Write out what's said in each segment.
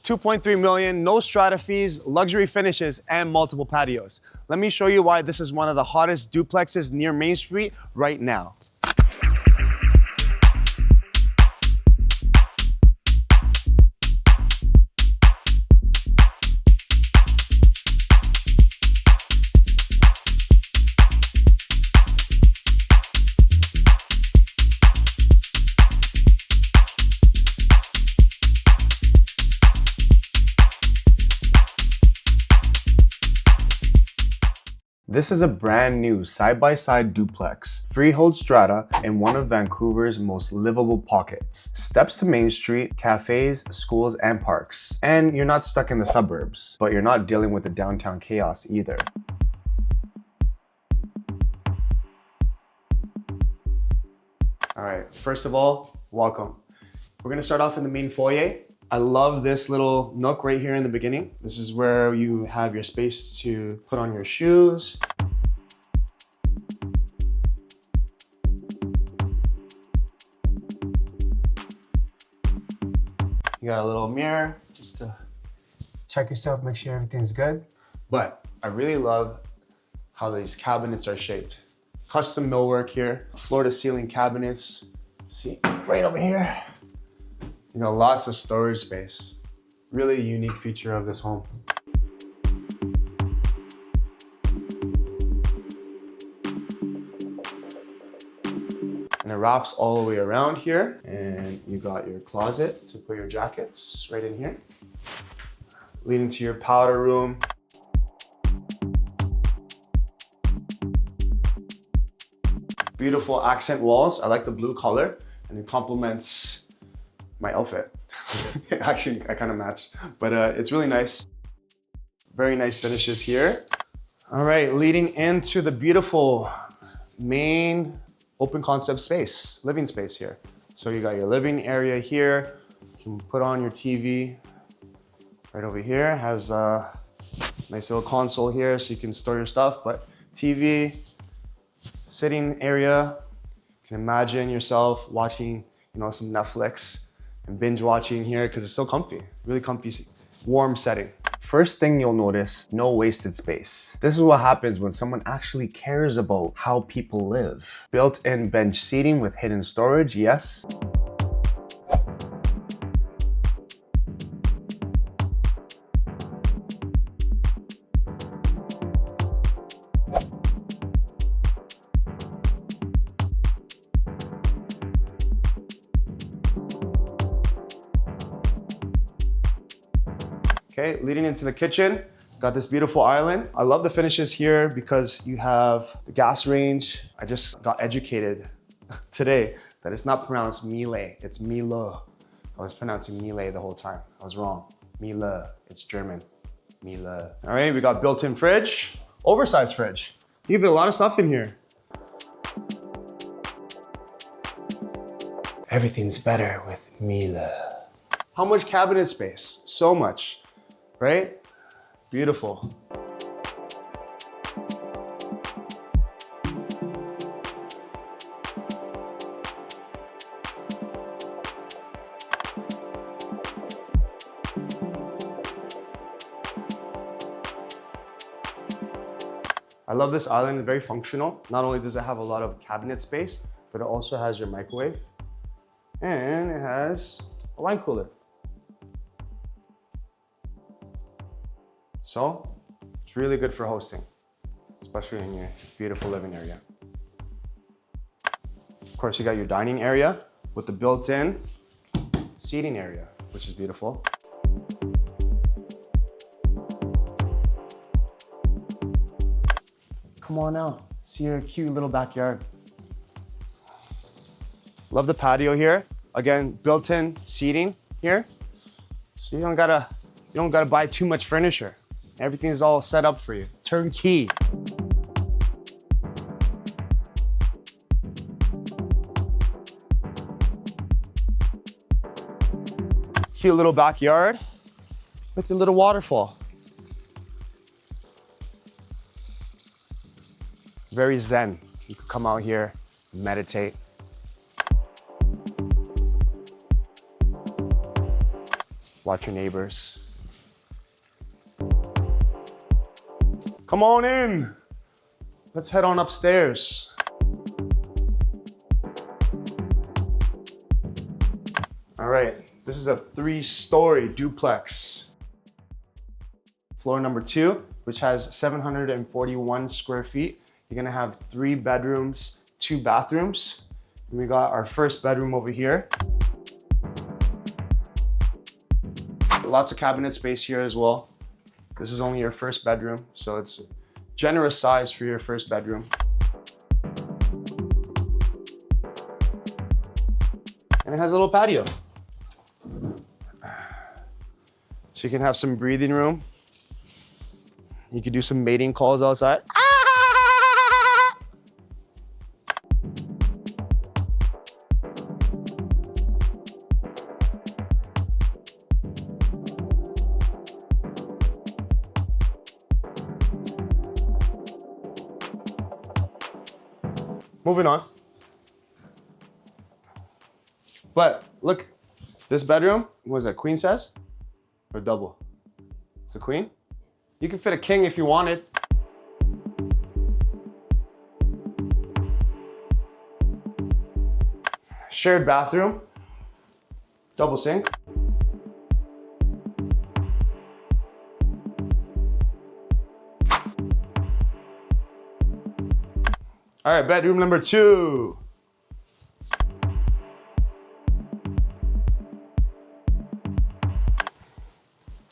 2.3 million, no strata fees, luxury finishes, and multiple patios. Let me show you why this is one of the hottest duplexes near Main Street right now. This is a brand new side-by-side duplex, Freehold Strata in one of Vancouver's most livable pockets. Steps to Main Street, cafes, schools, and parks. And you're not stuck in the suburbs, but you're not dealing with the downtown chaos either. All right, first of all, welcome. We're gonna start off in the main foyer. I love this little nook right here in the beginning. This is where you have your space to put on your shoes. You got a little mirror just to check yourself, make sure everything's good. But I really love how these cabinets are shaped. Custom millwork here, floor to ceiling cabinets. See, right over here. You know, lots of storage space. Really unique feature of this home. And it wraps all the way around here. And you got your closet to put your jackets right in here. Leading to your powder room. Beautiful accent walls. I like the blue color and it complements my outfit. Actually, I kind of match, but it's really nice. Very nice finishes here. All right, leading into the beautiful main open concept space, living space here. So you got your living area here. You can put on your TV right over here. Has a nice little console here so you can store your stuff, but TV, sitting area. You can imagine yourself watching, you know, some Netflix and binge watching here because it's so comfy, really comfy, warm setting. First thing you'll notice, no wasted space. This is what happens when someone actually cares about how people live. Built-in bench seating with hidden storage, yes. Okay, leading into the kitchen, got this beautiful island. I love the finishes here because you have the gas range. I just got educated today that it's not pronounced Miele, it's Miele. I was pronouncing Miele the whole time. I was wrong. Miele, it's German. Miele. All right, we got built-in fridge, oversized fridge. You have a lot of stuff in here. Everything's better with Miele. How much cabinet space? So much. Right? Beautiful. I love this island, very functional. Not only does it have a lot of cabinet space, but it also has your microwave and it has a wine cooler. So it's really good for hosting, especially in your beautiful living area. Of course, you got your dining area with the built-in seating area, which is beautiful. Come on out, see your cute little backyard. Love the patio here. Again, built-in seating here. So you don't gotta buy too much furniture. Everything's all set up for you. Turnkey. Cute little backyard with a little waterfall. Very zen. You could come out here, meditate. Watch your neighbors. Come on in. Let's head on upstairs. All right, this is a 3-story duplex. Floor number 2, which has 741 square feet. You're gonna have 3 bedrooms, 2 bathrooms. And we got our first bedroom over here. Lots of cabinet space here as well. This is only your first bedroom, so it's generous size for your first bedroom. And it has a little patio. So you can have some breathing room. You could do some mating calls outside. Moving on. But look, this bedroom, what is that, queen size or double? It's a queen. You can fit a king if you wanted. Shared bathroom, double sink. All right, bedroom number 2.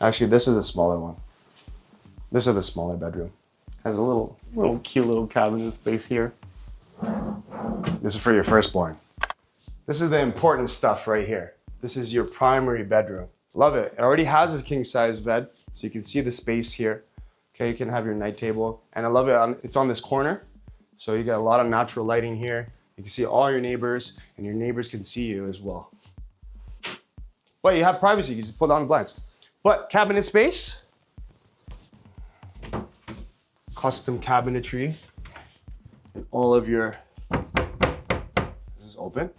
Actually, this is a smaller one. This is the smaller bedroom. Has a little cute little cabinet space here. This is for your firstborn. This is the important stuff right here. This is your primary bedroom. Love it. It already has a king size bed, so you can see the space here. Okay, you can have your night table. And I love it, it's on this corner. So you got a lot of natural lighting here. You can see all your neighbors, and your neighbors can see you as well. But you have privacy, you just pull down the blinds. But cabinet space, custom cabinetry, and all of your, this is open.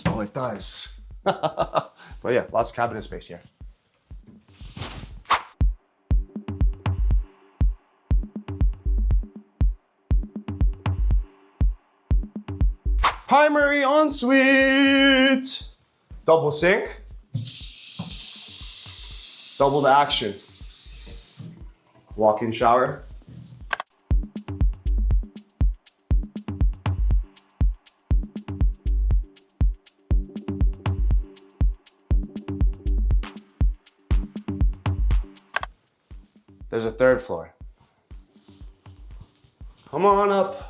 Oh, it does. But yeah, lots of cabinet space here. Primary ensuite, double sink, double the action. Walk-in shower. There's a 3rd floor. Come on up.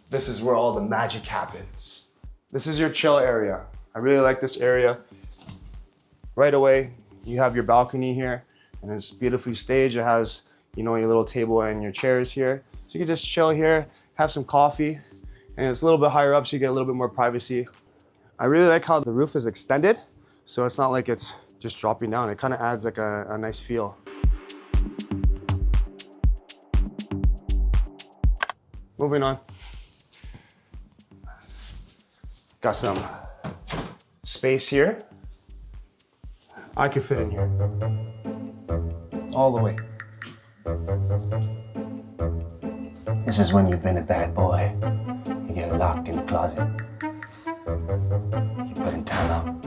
This is where all the magic happens. This is your chill area. I really like this area. Right away, you have your balcony here, and it's beautifully staged. It has, you know, your little table and your chairs here. So you can just chill here, have some coffee, and it's a little bit higher up, so you get a little bit more privacy. I really like how the roof is extended, so it's not like it's just dropping down. It kind of adds like a nice feel. Moving on. Got some space here. I could fit in here. All the way. This is when you've been a bad boy. You get locked in the closet. You put in time out.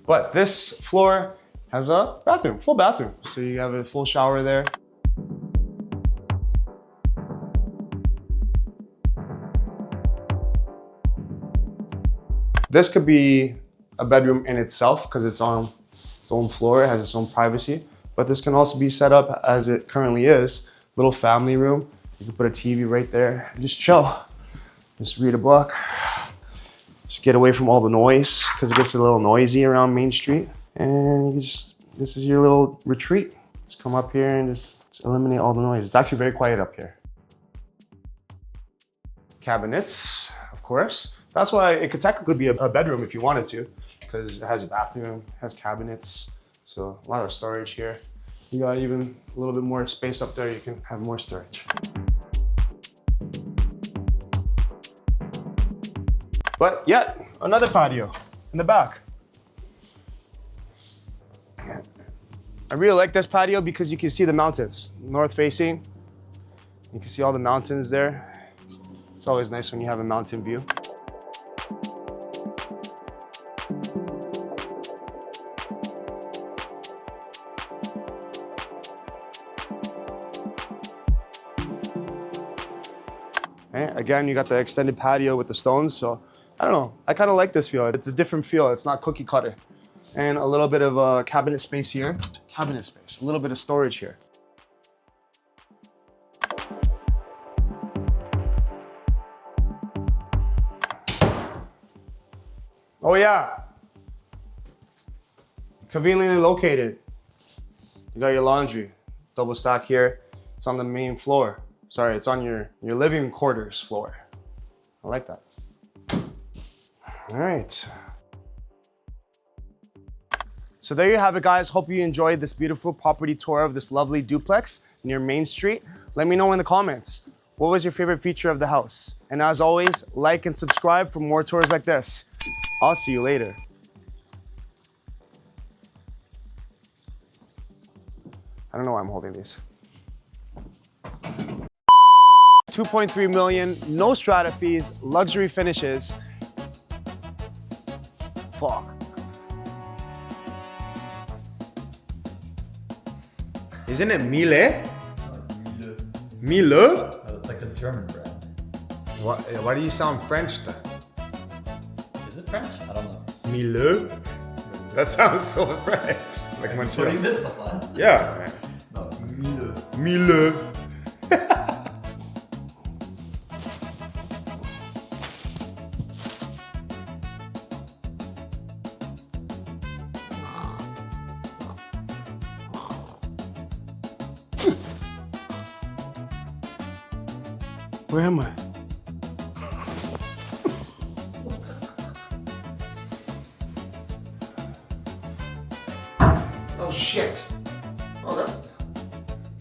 But this floor has a bathroom, full bathroom. So you have a full shower there. This could be a bedroom in itself because it's on its own floor, it has its own privacy. But this can also be set up as it currently is. Little family room. You can put a TV right there and just chill. Just read a book. Just get away from all the noise because it gets a little noisy around Main Street. And you just, this is your little retreat. Just come up here and just eliminate all the noise. It's actually very quiet up here. Cabinets, of course. That's why it could technically be a bedroom if you wanted to, because it has a bathroom, has cabinets, so a lot of storage here. You got even a little bit more space up there, you can have more storage. But yet, another patio in the back. I really like this patio because you can see the mountains, north facing. You can see all the mountains there. It's always nice when you have a mountain view. Right? Again, you got the extended patio with the stones, so I don't know. I kind of like this feel. It's a different feel. It's not cookie cutter. And a little bit of a cabinet space here. Cabinet space, a little bit of storage here. Oh yeah. Conveniently located. You got your laundry, double stack here. It's on the main floor. Sorry, it's on your living quarters floor. I like that. All right. So there you have it, guys. Hope you enjoyed this beautiful property tour of this lovely duplex near Main Street. Let me know in the comments, what was your favorite feature of the house? And as always, like and subscribe for more tours like this. I'll see you later. I don't know why I'm holding these. 2.3 million, no strata fees, luxury finishes. Fuck. Isn't it Miele? No, it's Miele. Miele? Oh, it's like a German brand. Why do you sound French then? Is it French? I don't know. Miele? That sounds so French. Like Are you Montreal. putting this on? Yeah. No, Miele. Miele. Where am I? Oh shit. Oh, that's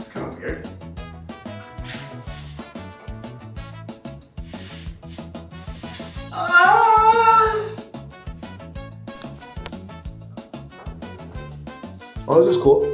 kind of weird. Oh, this is cool.